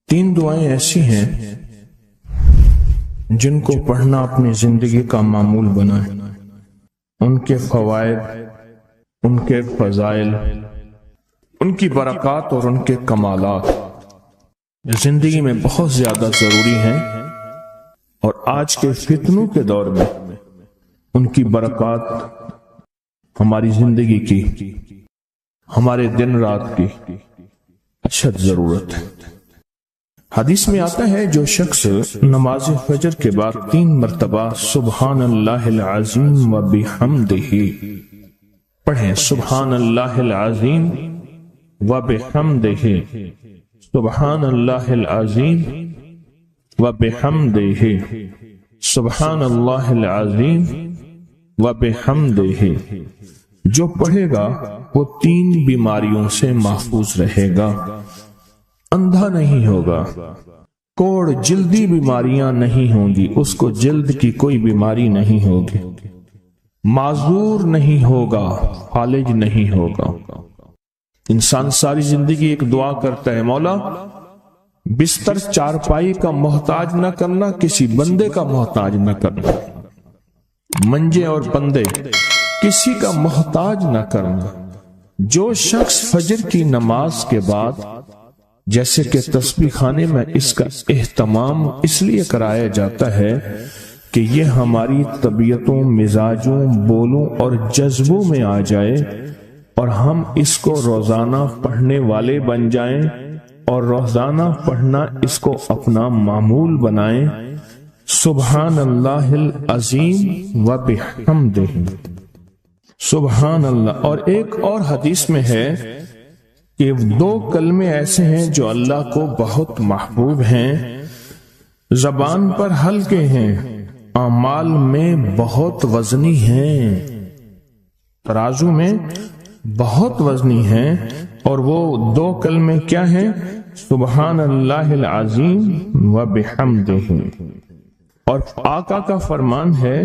تین دعائیں ایسی ہیں جن کو پڑھنا اپنی زندگی کا معمول بنائے. ان کے فوائد، ان کے فضائل، ان کی برکات اور ان کے کمالات زندگی میں بہت زیادہ ضروری ہیں، اور آج کے فتنوں کے دور میں ان کی برکات ہماری زندگی کی، ہمارے دن رات کی اشد ضرورت ہے. حدیث میں آتا ہے جو شخص نماز فجر کے بعد 3 مرتبہ سبحان اللہ العظیم و بحمدہ پڑھیں، سبحان اللہ العظیم و بحمدہ، سبحان اللہ العظیم و بحمدہ، سبحان اللہ العظیم و بحمدہ، جو پڑھے گا وہ 3 بیماریوں سے محفوظ رہے گا. اندھا نہیں ہوگا، کوڑ جلدی بیماریاں نہیں ہوں گی، اس کو جلد کی کوئی بیماری نہیں ہوگی، معذور نہیں ہوگا، فالج نہیں ہوگا. انسان ساری زندگی ایک دعا کرتا ہے، مولا بستر چارپائی کا محتاج نہ کرنا، کسی بندے کا محتاج نہ کرنا، منجے اور بندے کسی کا محتاج نہ کرنا. جو شخص فجر کی نماز کے بعد، جیسے کہ تسبیح خانے میں اس کا اہتمام اس لیے کرایا جاتا ہے کہ یہ ہماری طبیعتوں، مزاجوں، بولوں اور جذبوں میں آ جائے اور ہم اس کو روزانہ پڑھنے والے بن جائیں اور روزانہ پڑھنا اس کو اپنا معمول بنائیں. سبحان اللہ العظیم و بحمدہ، سبحان اللہ. اور ایک اور حدیث میں ہے کہ 2 کلمے ایسے ہیں جو اللہ کو بہت محبوب ہیں، زبان پر ہلکے ہیں، اعمال میں بہت وزنی ہیں، ترازو میں بہت وزنی ہیں. اور وہ 2 کلمے کیا ہیں؟ سبحان اللہ العظیم و بحمدہ. اور آقا کا فرمان ہے،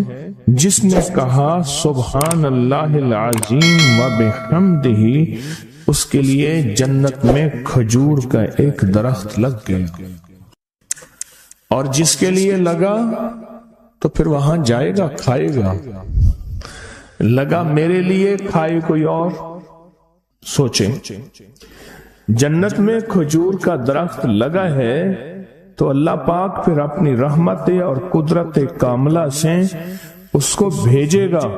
جس نے کہا سبحان اللہ العظیم و بحمدہ، اس کے لیے جنت میں کھجور کا ایک درخت لگ گیا، اور جس کے لیے لگا تو پھر وہاں جائے گا، کھائے گا. لگا میرے لیے، کھائے کوئی اور. سوچیں، جنت میں کھجور کا درخت لگا ہے تو اللہ پاک پھر اپنی رحمت اور قدرت کاملہ سے اس کو بھیجے گا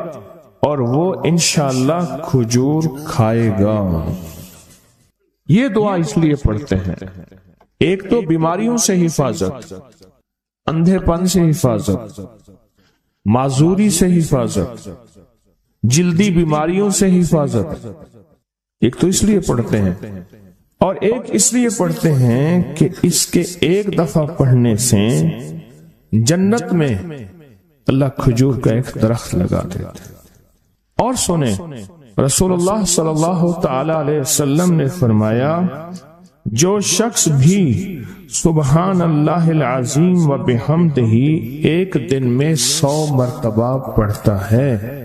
اور وہ انشاءاللہ کھجور کھائے گا. یہ دعا اس لیے پڑھتے ہیں، ایک تو بیماریوں سے حفاظت، اندھے پن سے حفاظت، معذوری سے حفاظت، جلدی بیماریوں سے حفاظت. ایک تو اس لیے پڑھتے ہیں، اور ایک اس لیے پڑھتے ہیں کہ اس کے ایک دفعہ پڑھنے سے جنت میں اللہ کھجور کا ایک درخت لگا دیتا ہے. اور سنیں، رسول اللہ صلی اللہ تعالی علیہ وسلم نے فرمایا، جو شخص بھی سبحان اللہ العظیم و بحمدہ ایک دن میں 100 مرتبہ پڑھتا ہے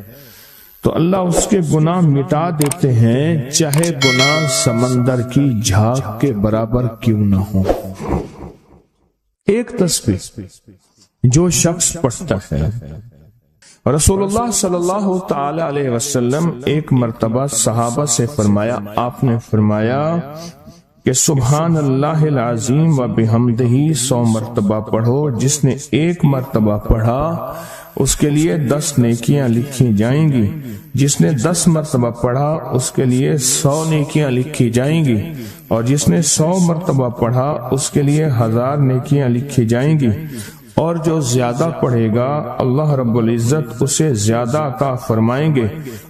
تو اللہ اس کے گناہ مٹا دیتے ہیں، چاہے گناہ سمندر کی جھاگ کے برابر کیوں نہ ہو. ایک تسبیح جو شخص پڑھتا ہے. رسول اللہ صلی اللہ تعالی علیہ وسلم ایک مرتبہ صحابہ سے فرمایا، آپ نے فرمایا کہ سبحان اللہ العظیم و بحمدہ 100 مرتبہ پڑھو. جس نے 1 مرتبہ پڑھا اس کے لیے 10 نیکیاں لکھی جائیں گی، جس نے 10 مرتبہ پڑھا اس کے لیے 100 نیکیاں لکھی جائیں گی، اور جس نے 100 مرتبہ پڑھا اس کے لیے 1000 نیکیاں لکھی جائیں گی. اور جو زیادہ پڑھے گا اللہ رب العزت اسے زیادہ عطا فرمائیں گے،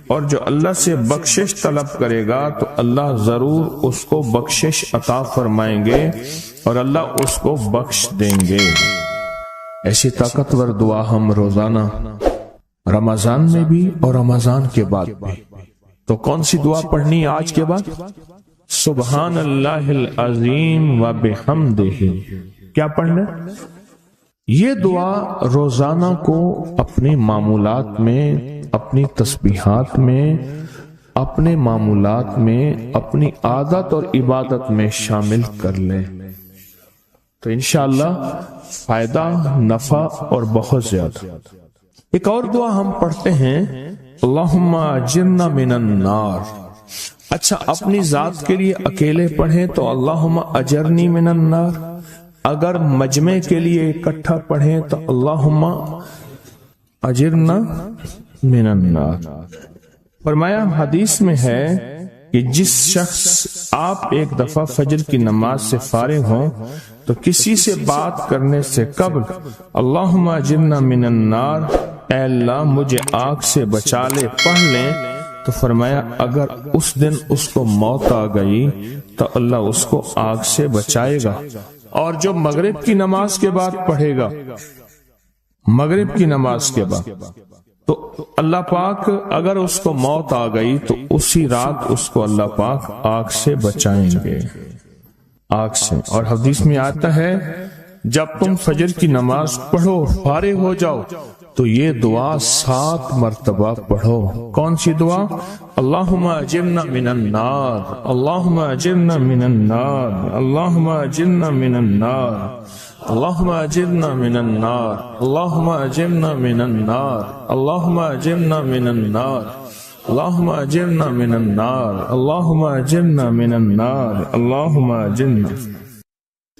اور جو اللہ سے بخشش طلب کرے گا تو اللہ ضرور اس کو بخشش عطا فرمائیں گے اور اللہ اس کو بخش دیں گے. ایسی طاقتور دعا ہم روزانہ رمضان میں بھی اور رمضان کے بعد بھی. تو کون سی دعا پڑھنی آج کے بعد؟ سبحان اللہ العظیم و بحمدہ. کیا پڑھنا؟ یہ دعا روزانہ کو اپنے معمولات میں، اپنی تسبیحات میں، اپنے معمولات میں، اپنی عادت اور عبادت میں شامل کر لیں. تو انشاءاللہ فائدہ، نفع اور بہت زیادہ۔ ایک اور دعا ہم پڑھتے ہیں، اللہم اجرنا من النار۔ اچھا، اپنی ذات کے لیے اکیلے پڑھیں تو اللہم اجرنی من النار، اگر مجمع کے لیے اکٹھا پڑھیں تو اللہم اجرنا من النار۔ فرمایا حدیث میں ہے کہ جس شخص آپ ایک دفعہ فجر کی نماز سے فارغ ہوں تو کسی سے بات کرنے سے قبل اللہم اجرنا من النار، اے اللہ مجھے آگ سے بچا لے، پڑھ لیں، تو فرمایا اگر اس دن اس کو موت آ گئی تو اللہ اس کو آگ سے بچائے گا۔ اور جو مغرب کی نماز کے بعد پڑھے گا، مغرب کی نماز کے بعد، تو اللہ پاک اگر اس کو موت آ گئی تو اسی رات اس کو اللہ پاک آگ سے بچائیں گے، آگ سے۔ اور حدیث میں آتا ہے جب تم فجر کی نماز پڑھو، فارغ ہو جاؤ، تو یہ دعا 7 مرتبہ پڑھو۔ کون سی دعا؟ اللہم اجرنا من النار، اللہم اجرنا من النار، اللہم اجرنا من النار، اللہم اجرنا من النار، اللہم اجرنا من النار، اللہم اجرنا من النار، اللہم اجرنا من النار، اللہم اجرنا من النار، اللہم اجرنا۔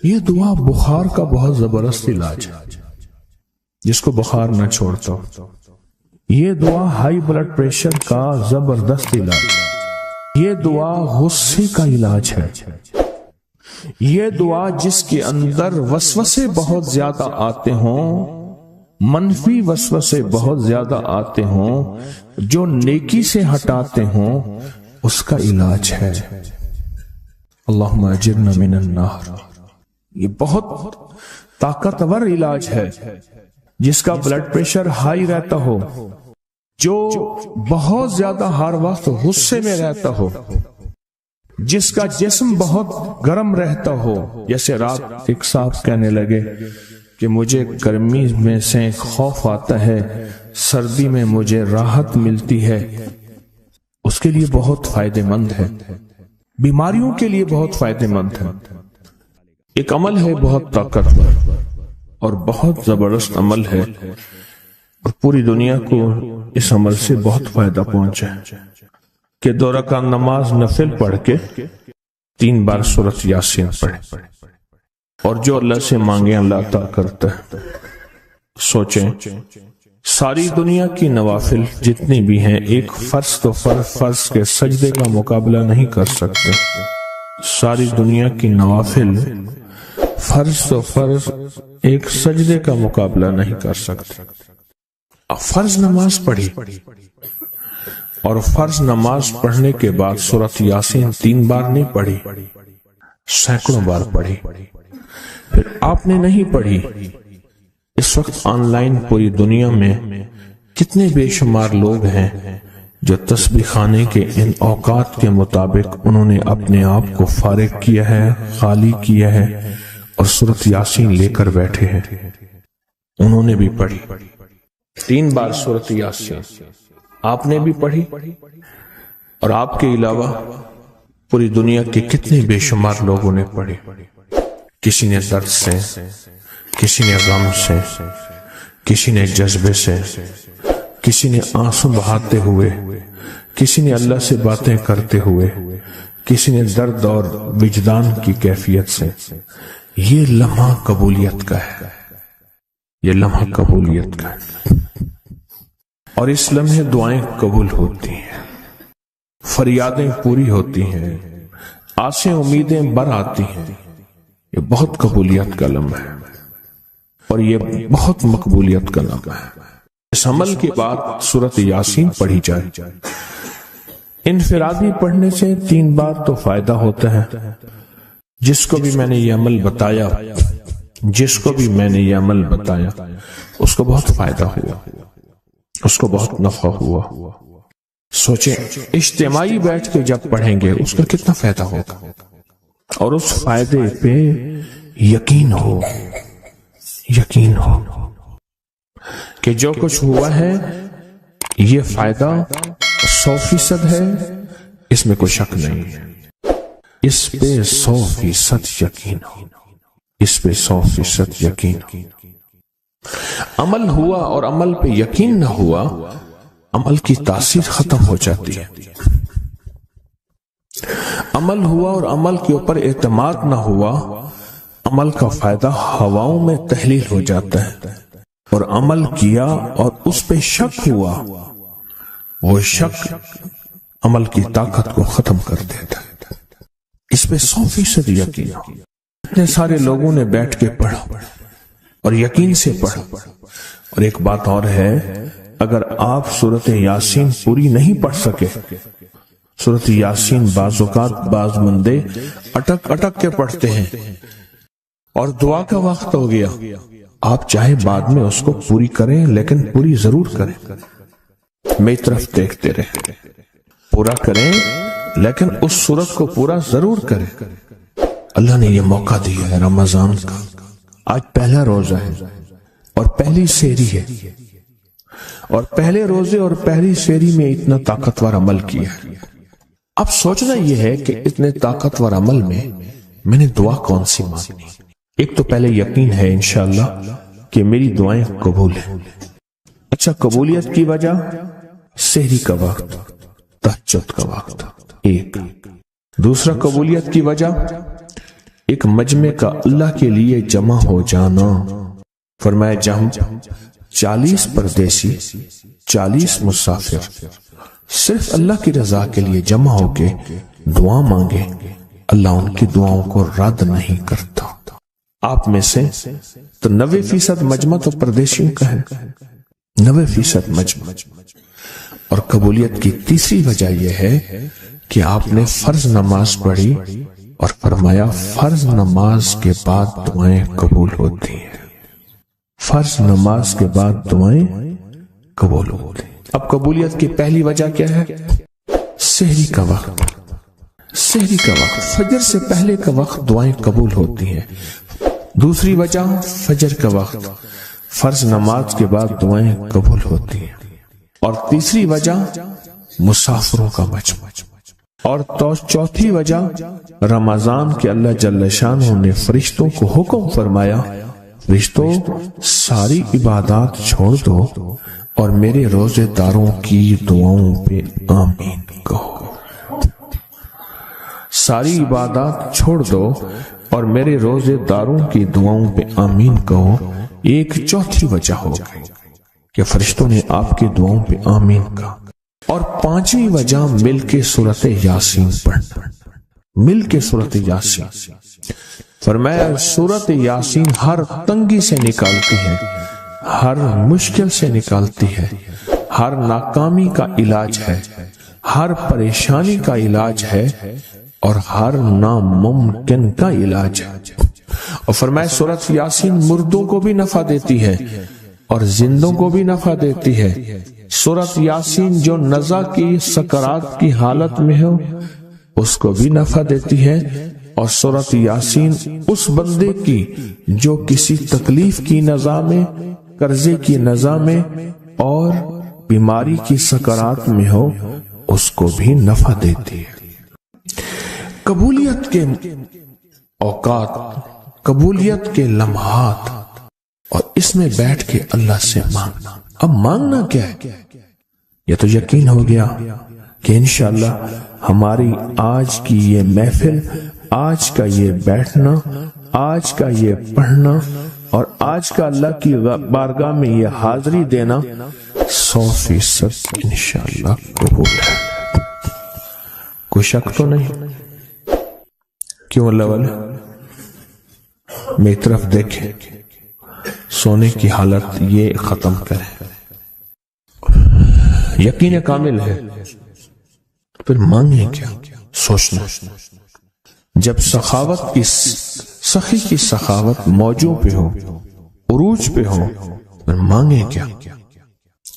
یہ دعا بخار کا بہت زبردست علاج ہے، جس کو بخار نہ چھوڑتا ہو۔ یہ دعا ہائی بلڈ پریشر کا زبردست علاج ہے۔ یہ دعا غصے کا علاج ہے۔ یہ دعا جس کے اندر وسوسے بہت زیادہ آتے ہوں، منفی وسوسے بہت زیادہ آتے ہوں، جو نیکی سے ہٹاتے ہوں، اس کا علاج ہے۔ اللہم اجرنا من النار، یہ بہت طاقتور علاج ہے۔ جس کا بلڈ پریشر ہائی رہتا ہو، جو بہت زیادہ ہر وقت غصے میں رہتا ہو، جس کا جسم بہت گرم رہتا ہو، جیسے رات ایک صاحب کہنے لگے کہ مجھے گرمی میں سے خوف آتا ہے، سردی میں مجھے راحت ملتی ہے، اس کے لیے بہت فائدہ مند ہے، بیماریوں کے لیے بہت فائدہ مند ہے۔ ایک عمل ہے بہت طاقتور اور بہت زبردست عمل ہے، اور پوری دنیا کو اس عمل سے بہت فائدہ پہنچا ہے کہ 2 رکعت نماز نفل پڑھ کے 3 بار سورۃ یاسین پڑھے، اور جو اللہ سے مانگے اللہ عطا کرتا ہے۔ سوچیں، ساری دنیا کی نوافل جتنی بھی ہیں، ایک فرض تو فرض کے سجدے کا مقابلہ نہیں کر سکتے۔ ساری دنیا کی نوافل فرض تو فرض ایک سجدے کا مقابلہ نہیں کر سکتے۔ فرض نماز پڑھی، اور فرض نماز پڑھنے کے بعد سورۃ یاسین 3 بار نہیں پڑھی، سینکڑوں بار پڑھی۔ پھر آپ نے نہیں پڑھی، اس وقت آن لائن پوری دنیا میں کتنے بے شمار لوگ ہیں جو تسبیح خانے کے ان اوقات کے مطابق انہوں نے اپنے آپ کو فارغ کیا ہے، خالی کیا ہے، اور سورۃ یاسین لے کر بیٹھے ہیں۔ انہوں نے بھی پڑھی 3 بار سورۃ یاسین، آپ نے بھی پڑھی، اور آپ کے علاوہ پوری دنیا کے کتنے بے شمار لوگوں نے پڑھی۔ کسی نے درد سے، کسی نے غم سے، کسی نے جذبے سے، کسی نے آنسو بہاتے ہوئے، کسی نے اللہ سے باتیں کرتے ہوئے، کسی نے درد اور وجدان کی کیفیت سے۔ یہ لمحہ قبولیت کا ہے، یہ لمحہ قبولیت کا ہے، اور اس لمحے دعائیں قبول ہوتی ہیں، فریادیں پوری ہوتی ہیں، آسیں امیدیں بر آتی ہیں۔ یہ بہت قبولیت کا لمحہ ہے، اور یہ بہت مقبولیت کا لمحہ ہے۔ اس عمل کے بعد سورۃ یاسین پڑھی جائے۔ انفرادی پڑھنے سے 3 بار تو فائدہ ہوتا ہے۔ جس کو بھی میں نے یہ عمل بتایا، جس کو بھی میں نے یہ عمل بتایا، اس کو بہت فائدہ ہوا، اس کو بہت نفع ہوا۔ سوچیں، اجتماعی بیٹھ کے جب پڑھیں گے اس کا کتنا فائدہ ہوگا، اور اس فائدے پہ یقین ہو، یقین ہو کہ جو کچھ ہوا ہے یہ فائدہ 100% ہے، اس میں کوئی شک نہیں ہے، اس پہ 100% یقین ہو۔ اس پہ 100% یقین ہو۔ عمل ہوا اور عمل پہ یقین نہ ہوا، عمل کی تاثیر ختم ہو جاتی ہے۔ عمل ہوا اور عمل کے اوپر اعتماد نہ ہوا، عمل کا فائدہ ہواؤں میں تحلیل ہو جاتا ہے، اور عمل کیا اور اس پہ شک ہوا، وہ شک عمل کی طاقت کو ختم کر دیتا ہے۔ اس پہ 100% یقین ہو۔ اتنے سارے لوگوں نے بیٹھ کے پڑھا اور یقین سے پڑھا۔ اور ایک بات اور ہے، اگر آپ سورۃ یاسین پوری نہیں پڑھ سکے، سورۃ یاسین بعض اوقات بعض بندے اٹک اٹک کے پڑھتے ہیں اور دعا کا وقت ہو گیا، آپ چاہے بعد میں اس کو پوری کریں لیکن پوری ضرور کریں، میری طرف دیکھتے رہیں، پورا کریں لیکن اس سورت کو پورا ضرور کریں۔ اللہ نے یہ موقع دیا ہے رمضان کا، آج پہلا روزہ ہے اور پہلی سحری ہے، اور پہلے روزے اور پہلی سحری میں اتنا طاقتور عمل کیا ہے۔ اب سوچنا یہ ہے کہ اتنے طاقتور عمل میں نے دعا کون سی مانگنی؟ ایک تو پہلے یقین ہے انشاءاللہ کہ میری دعائیں قبول ہیں۔ اچھا، قبولیت کی وجہ سحری کا وقت، تہجد کا وقت، ایک دوسرا قبولیت کی وجہ ایک مجمع کا اللہ کے لیے جمع ہو جانا۔ فرمایا جہم 40 پردیسی 40 مسافر صرف اللہ کی رضا کے لیے جمع ہو کے دعا مانگے، اللہ ان کی دعاؤں کو رد نہیں کرتا۔ آپ میں سے تو 90% مجمع تو پردیشیوں کا ہے، 90% مجمع۔ اور قبولیت کی تیسری وجہ یہ ہے کہ آپ نے فرض نماز پڑھی اور فرمایا فرض نماز کے بعد دعائیں قبول ہوتی ہیں، فرض نماز کے بعد دعائیں قبول ہوتی ہیں۔ اب قبولیت کی پہلی وجہ کیا ہے؟ سحری کا وقت، سحری کا وقت، فجر سے پہلے کا وقت دعائیں قبول ہوتی ہیں۔ دوسری وجہ فجر کا وقت، فرض نماز کے بعد دعائیں قبول ہوتی ہیں۔ اور تیسری وجہ مسافروں کا مجمع، اور چوتھی وجہ رمضان کے اللہ جل شانہ نے فرشتوں کو حکم فرمایا، فرشتوں ساری عبادات چھوڑ دو اور میرے روزے داروں کی دعاؤں پہ آمین کہو۔ ساری عبادات چھوڑ دو اور میرے روزے داروں کی دعاؤں پہ آمین کہو۔ ایک چوتھی وجہ ہو گئی کہ فرشتوں نے آپ کی دعاؤں پہ آمین کہا۔ اور پانچویں وجہ مل کے سورۃ یاسین پڑھنا، مل کے سورۃ یاسین۔ فرمایا سورۃ یاسین ہر تنگی سے نکالتی ہے، ہر مشکل سے نکالتی ہے، ہر ناکامی کا علاج ہے، ہر پریشانی کا علاج ہے، اور ہر ناممکن کا علاج ہے۔ اور فرمایا سورۃ یاسین مردوں کو بھی نفع دیتی ہے اور زندوں کو بھی نفع دیتی ہے۔ سورۃ یاسین جو نزع کی سکرات کی حالت میں ہو اس کو بھی نفع دیتی ہے، اور سورۃ یاسین اس بندے کی جو کسی تکلیف کی نزع میں، قرضے کی نزع میں اور بیماری کی سکرات میں ہو اس کو بھی نفع دیتی ہے۔ قبولیت کے اوقات، قبولیت کے لمحات، اور اس میں بیٹھ کے اللہ سے مانگنا۔ اب مانگنا کیا ہے؟ یہ تو یقین ہو گیا کہ انشاءاللہ ہماری آج کی یہ محفل، آج کا یہ بیٹھنا، آج کا یہ پڑھنا اور آج کا اللہ کی بارگاہ میں یہ حاضری دینا 100% انشاءاللہ قبول ہے۔ کوئی شک تو نہیں؟ کیوں اللہ والے میری طرف دیکھیں، سونے کی حالت یہ ختم کریں، یقین کامل ہے، پھر مانگیں کیا؟ سوچنا۔ جب سخاوت کی سخی کی سخاوت موجوں پہ ہو، عروج پہ ہو، پھر مانگیں کیا؟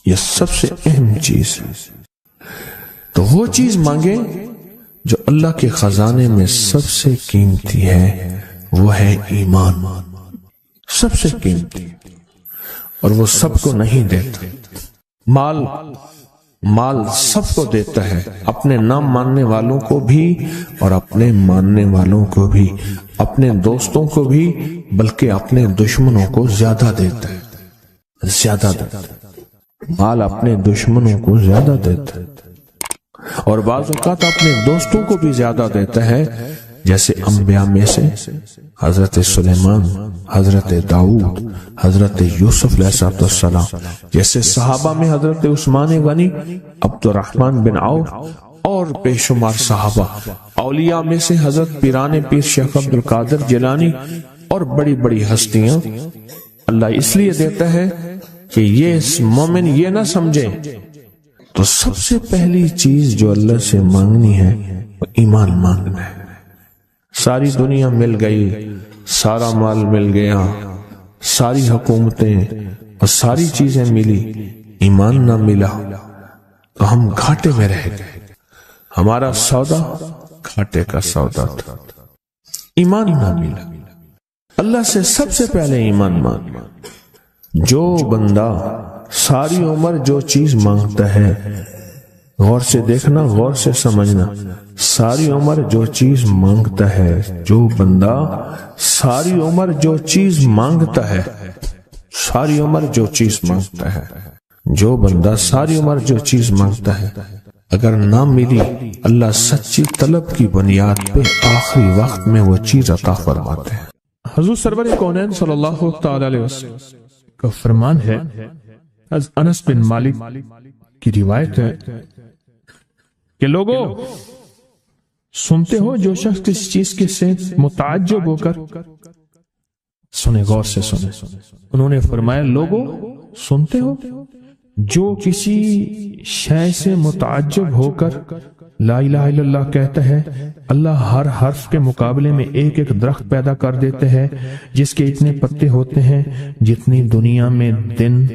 یہ سب سے اہم چیز ہے۔ تو وہ چیز مانگیں جو اللہ کے خزانے میں سب سے قیمتی ہے، وہ ہے ایمان، سب سے قیمتی، اور وہ سب کو نہیں دیتا۔ مال سب کو دیتا ہے، اپنے نہ ماننے والوں کو بھی اور اپنے ماننے والوں کو بھی اپنے دوستوں کو بھی بلکہ اپنے دشمنوں کو زیادہ دیتا ہے، زیادہ دیتا ہے۔ مال اپنے دشمنوں کو زیادہ دیتا ہے اور بعض اوقات اپنے دوستوں کو بھی زیادہ دیتا ہے، جیسے انبیاء میں سے حضرت سلیمان، حضرت داؤد، حضرت یوسف علیہ السلام، جیسے صحابہ میں حضرت عثمان غنی، عبد الرحمن بن عوف اور بے شمار صحابہ، اولیاء میں سے حضرت پیران پیر شیخ عبد القادر جیلانی اور بڑی بڑی ہستیاں۔ اللہ اس لیے دیتا ہے کہ یہ مومن یہ نہ سمجھے، تو سب سے پہلی چیز جو اللہ سے مانگنی ہے وہ ایمان مانگنا ہے۔ ساری دنیا مل گئی، سارا مال مل گیا، ساری حکومتیں اور ساری چیزیں ملی، ایمان نہ ملا تو ہم گھاٹے میں رہ گئے۔ ہمارا سودا گھاٹے کا سودا تھا، ایمان نہ ملا۔ اللہ سے سب سے پہلے ایمان مانگنا۔ جو بندہ ساری عمر جو چیز مانگتا ہے، غور سے دیکھنا، غور سے سمجھنا، ساری عمر جو چیز مانگتا ہے، جو بندہ ساری عمر جو چیز مانگتا ہے، ساری عمر جو چیز مانگتا ہے، جو بندہ ساری عمر جو چیز مانگتا ہے، اگر نہ ملی، اللہ سچی طلب کی بنیاد پہ آخری وقت میں وہ چیز عطا فرماتے ہیں۔ حضور سرور کونین صلی اللہ تعالی علیہ وسلم کا فرمان ہے، انس بن مالک کی روایت ہے کہ لوگوں سنتے ہو جو شخص کسی چیز کے سے متعجب ہو کر سنے، غور سے سنے۔ انہوں نے فرمایا لوگوں سنتے ہو جو کسی شے سے متعجب ہو کر لا الہ الا اللہ کہتا ہے، اللہ ہر حرف کے مقابلے میں ایک ایک درخت پیدا کر دیتے ہیں جس کے اتنے پتے ہوتے ہیں جتنی دنیا میں دن،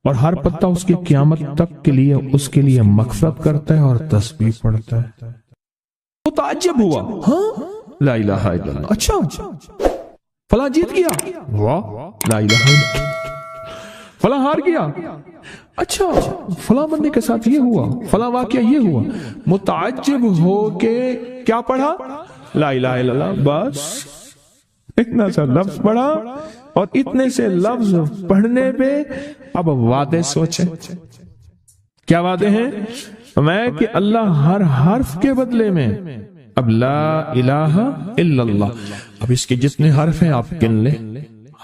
اور ہر پتا اس کی قیامت تک کے لیے اس کے لیے مغفرت کرتا ہے اور تسبیح پڑھتا ہے۔ متعجب ہوا، ہاں لا الہ الا اللہ، اچھا فلاں جیت گیا، واہ لا الہ الا اللہ، فلاں ہار گیا، اچھا فلاں بندے کے ساتھ یہ ہوا، فلاں واقعہ یہ ہوا۔ متعجب ہو کے کیا پڑھا؟ لا الہ الا اللہ، بس اتنا سا لفظ پڑھا، اور اتنے سے لفظ پڑھنے پہ اب وعدے سوچیں، کیا وعدے ہیں؟ میں کہ اللہ ہر حرف کے بدلے میں، اب لا الہ الا اللہ، اب اس کے جتنے حرف ہیں آپ گن لیں،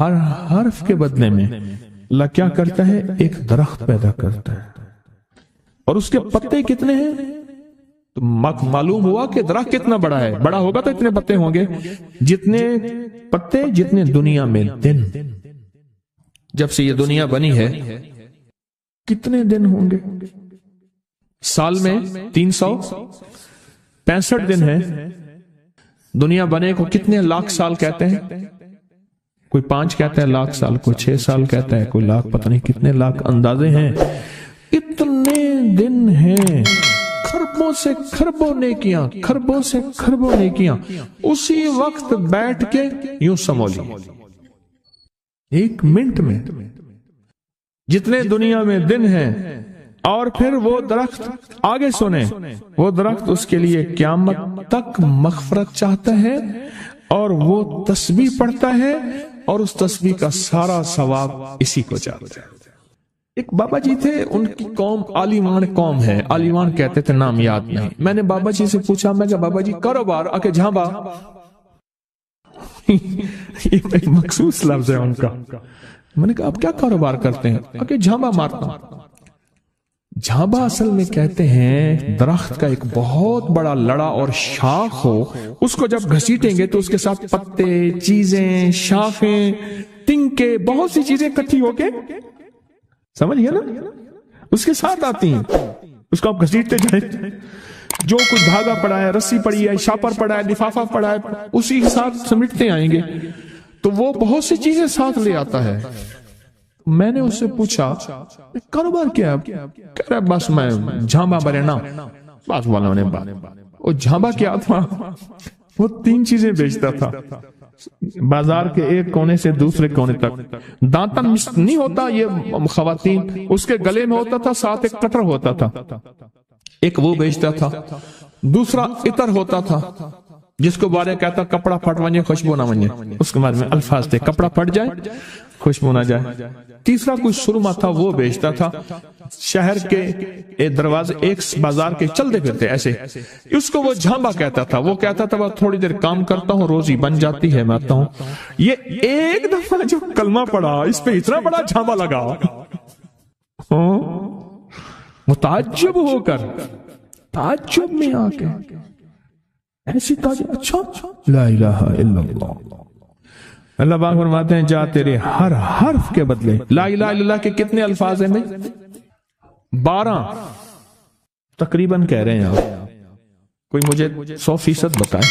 ہر حرف کے بدلے میں اللہ کیا کرتا ہے؟ ایک درخت پیدا کرتا ہے، اور اس کے پتے کتنے ہیں؟ تو معلوم ہوا کہ درخت کتنا بڑا ہے، بڑا ہوگا تو اتنے پتے ہوں گے، جتنے پتے جتنے دنیا میں دن۔ جب سے یہ دنیا بنی ہے کتنے دن ہوں گے؟ سال میں 365 دن ہے۔ دنیا بنے کو کتنے لاکھ سال کہتے ہیں؟ کوئی 5 کہتا ہے لاکھ سال، کوئی 6 سال کہتا ہے، کوئی لاکھ، پتہ نہیں کتنے لاکھ اندازے ہیں۔ اتنے دن ہیں، خربوں سے خربوں نیکیاں، خربوں سے خربوں نیکیاں اسی وقت بیٹھ کے یوں سمولی، 1 منٹ میں جتنے دنیا میں دن ہیں۔ اور پھر وہ درخت، آگے سنیں، وہ درخت اس کے لیے قیامت تک مغفرت چاہتا ہے، اور وہ تسبیح پڑھتا ہے، اور اس تسبیح کا سارا ثواب اسی کو جاتا ہے۔ ایک بابا جی تھے، ان کی قوم عالیوان قوم ہے، عالیوان کہتے تھے، نام یاد نہیں۔ میں نے بابا جی سے پوچھا، میں کہا بابا جی کاروبار، آکے جھانبا، یہ ایک مخصوص لفظ ہے ان کا۔ میں نے کہا آپ کیا کاروبار کرتے ہیں؟ آکے جھانبا مارتا ہوں۔ جھانبا اصل میں کہتے ہیں درخت کا ایک بہت بڑا لڑا اور شاخ ہو، اس کو جب گھسیٹیں گے تو اس کے ساتھ پتے، چیزیں، شاخیں، تنکے، بہت سی چیزیں اکٹھی ہو کے، سمجھ گئے نا، اس کے ساتھ آتی ہیں، اس کو آپ گھسیٹتے جائیں، جو کچھ دھاگا پڑا ہے، رسی پڑی ہے، شاپر پڑا ہے، لفافہ پڑا ہے، اسی کے ساتھ سمیٹتے آئیں گے، تو وہ بہت سی چیزیں ساتھ لے آتا ہے۔ میں نے اس سے پوچھا کاروبار کیا ہے؟ کہہ رہا بس میں جھانبا برینا، بس والوں نے بات، وہ جھانبا کیا تھا؟ وہ 3 چیزیں بیچتا تھا، بازار کے ایک کونے سے دوسرے کونے تک۔ دانتن نہیں ہوتا یہ خواتین، اس کے گلے میں ہوتا تھا، ساتھ ایک کٹر ہوتا تھا، ایک وہ بیچتا تھا، دوسرا عطر ہوتا تھا، جس کو بارے کہتا کپڑا پھٹ ونجے خوشبو نہ ونجے، اس کے بعد میں الفاظ تھے کپڑا پھٹ جائے خوشبو نہ جائے۔ تیسرا کوئی سرما تھا وہ بیچتا تھا، شہر کے دروازے ایک بازار کے چلتے پھرتے ایسے، اس کو وہ جھامبا کہتا تھا۔ وہ کہتا تھا وہ تھوڑی دیر کام کرتا ہوں روزی بن جاتی ہے، میں آتا ہوں۔ یہ ایک دفعہ جو کلمہ پڑھا اس پہ اتنا بڑا جھامبا لگا، متعجب ہو کر، تعجب میں آ کے ایسی تعجب، اچھا لا الہ الا اللہ۔ اللہ پاک فرماتے ہیں جا تیرے ہر حرف کے بدلے، لا الہ الا اللہ کے کتنے الفاظ ہیں؟ 12 تقریباً کہہ رہے ہیں آپ، کوئی مجھے 100% بتائے۔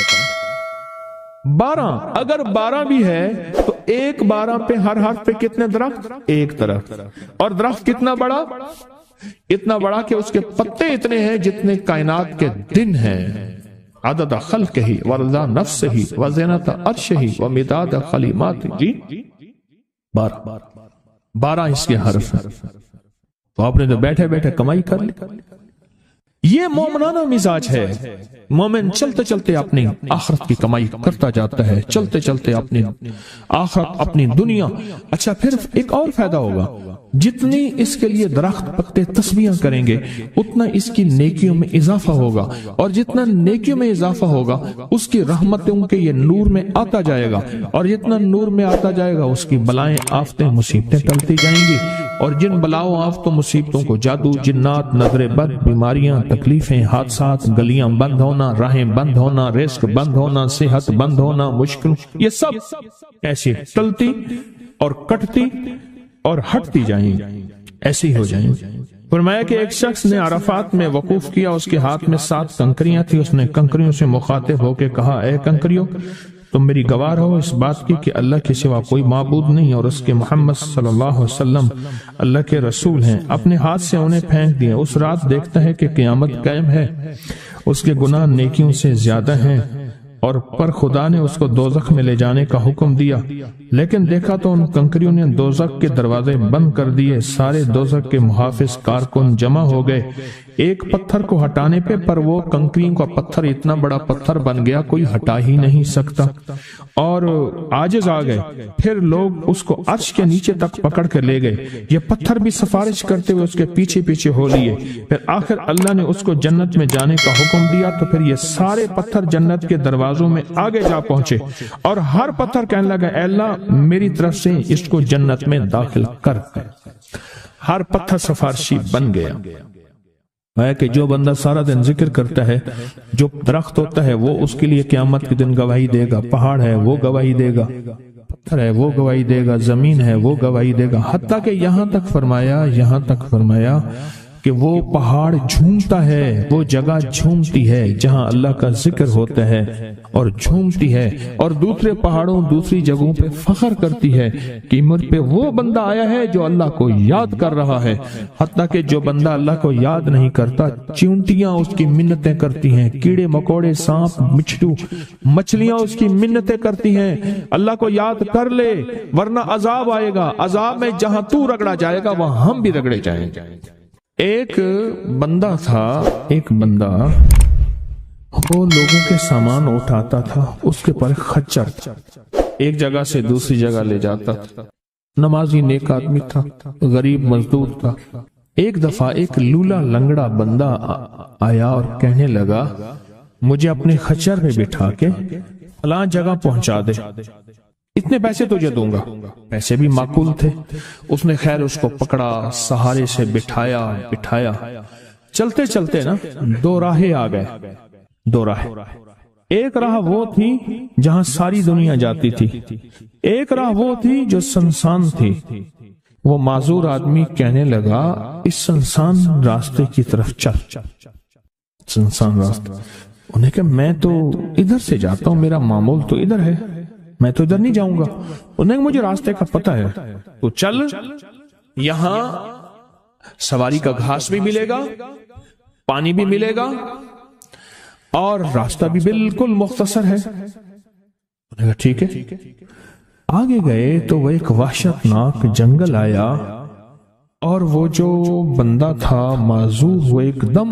12 اگر 12 بھی ہے تو ایک 12 پہ ہر حرف پہ کتنے درخت؟ ایک درخت، اور درخت کتنا بڑا؟ اتنا بڑا کہ اس کے پتے اتنے ہیں جتنے کائنات کے دن ہیں، عدد خلق ہی ورضا نفس ہی وزینت عرش ہی ومداد کلمات۔ جی 12 اس کے حرف ہیں، تو آپ نے تو بیٹھے بیٹھے کمائی کر لی۔ یہ مومنانہ مزاج ہے۔ مومن چلتے چلتے اپنی آخرت کی کمائی کرتا جاتا ہے، چلتے چلتے اپنی آخرت اپنی دنیا۔ اچھا پھر ایک اور فائدہ ہوگا، جتنی اس کے لیے درخت پتے تسبیحاں کریں گے اتنا اس کی نیکیوں میں اضافہ ہوگا، اور جتنا نیکیوں میں اضافہ ہوگا اس کی رحمتوں کے یہ نور میں آتا جائے گا، اور جتنا نور میں آتا جائے گا اس کی بلائیں آفتیں مصیبتیں ٹلتی جائیں گی، اور جن بلاؤں آفتوں مصیبتوں کو جادو جنات نظر بد بیماریاں تکلیفیں حادثات گلیاں بند ہونا راہیں بند ہونا رزق بند ہونا صحت بند ہونا مشکل، یہ سب ایسی ٹلتی اور کٹتی اور ہٹتی جائیں، ایسی ہو جائیں۔ فرمایا کہ ایک شخص نے عرفات میں وقوف کیا، اس کے ہاتھ میں 7 کنکریاں تھی، اس نے کنکریوں سے مخاطب ہو کے کہا اے کنکریوں تم میری گواہ رہو اس بات کی کہ اللہ کے سوا کوئی معبود نہیں اور اس کے محمد صلی اللہ علیہ وسلم اللہ کے رسول ہیں۔ اپنے ہاتھ سے انہیں پھینک دیا۔ اس رات دیکھتا ہے کہ قیامت قائم ہے، اس کے گناہ نیکیوں سے زیادہ ہیں، اور پر خدا نے اس کو دوزخ میں لے جانے کا حکم دیا، لیکن دیکھا تو ان کنکریوں نے دوزخ کے دروازے بند کر دیے۔ سارے دوزخ کے محافظ کارکن جمع ہو گئے ایک پتھر کو ہٹانے پہ، پر وہ کنکریوں کا پتھر اتنا بڑا پتھر بن گیا کوئی ہٹا ہی نہیں سکتا، اور عاجز آ گئے۔ پھر لوگ اس کو عرش کے نیچے تک پکڑ کر لے گئے، یہ پتھر بھی سفارش کرتے ہوئے اس کے پیچھے پیچھے ہو لیے۔ پھر آخر اللہ نے اس کو جنت میں جانے کا حکم دیا، تو پھر یہ سارے پتھر جنت کے دروازوں میں آگے جا پہنچے، اور ہر پتھر کہنے لگا اے اللہ میری طرف سے اس کو جنت میں داخل کر۔ ہر پتھر سفارشی بن گیا۔ ہے کہ جو بندہ سارا دن ذکر کرتا ہے، جو درخت ہوتا ہے وہ اس کے لیے قیامت کے دن گواہی دے گا، پہاڑ ہے وہ گواہی دے گا، پتھر ہے وہ گواہی دے گا، زمین ہے وہ گواہی دے گا، حتیٰ کہ یہاں تک فرمایا کہ وہ پہاڑ جھومتا ہے، وہ جگہ جھومتی ہے جہاں اللہ کا ذکر ہوتا ہے اور جھومتی ہے، اور دوسرے پہاڑوں دوسری جگہوں پہ فخر کرتی ہے کہ مجھ پہ وہ بندہ آیا ہے جو اللہ کو یاد کر رہا ہے۔ حتیٰ کہ جو بندہ اللہ کو یاد نہیں کرتا، چیونٹیاں اس کی منتیں کرتی ہیں، کیڑے مکوڑے سانپ مچھلو مچھلیاں اس کی منتیں کرتی ہیں اللہ کو یاد کر لے ورنہ عذاب آئے گا، عذاب میں جہاں تو رگڑا جائے گا وہاں ہم بھی رگڑے جائیں گے۔ ایک بندہ تھا، وہ لوگوں کے سامان اٹھاتا تھا، اس کے پر خچر تھا، ایک جگہ سے دوسری جگہ لے جاتا تھا، نمازی نیک آدمی تھا، غریب مزدور تھا۔ ایک دفعہ ایک لولا لنگڑا بندہ آیا اور کہنے لگا مجھے اپنے خچر میں بٹھا کے فلاں جگہ پہنچا دے، اتنے پیسے تجھے دوں گا۔ پیسے بھی معقول تھے۔ اس نے خیر اس کو پکڑا، سہارے سے بٹھایا، چلتے چلتے نا 2 راہیں آ گئے، 2 راہیں۔ ایک راہ وہ تھی جہاں ساری دنیا جاتی تھی، ایک راہ وہ تھی جو سنسان تھی۔ وہ معذور آدمی کہنے لگا اس سنسان راستے کی طرف چل، سنسان راستے۔ انہیں کہ میں تو ادھر سے جاتا ہوں، میرا معمول تو ادھر ہے، میں تو ادھر نہیں جاؤں گا۔ انہیں مجھے راستے کا پتہ ہے، تو چل، یہاں سواری کا گھاس بھی ملے گا، پانی بھی ملے گا، اور راستہ بھی بالکل مختصر ہے۔ انہیں کہا ٹھیک ہے۔ آگے گئے تو وہ ایک وحشتناک جنگل آیا، اور وہ جو بندہ تھا معذور وہ ایک دم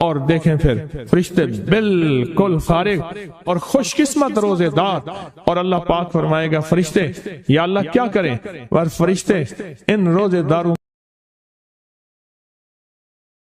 اور دیکھیں پھر فرشتے بالکل فارغ اور خوش قسمت روزے دار، اور اللہ پاک فرمائے گا فرشتے یا اللہ کیا کریں، اور فرشتے ان روزے داروں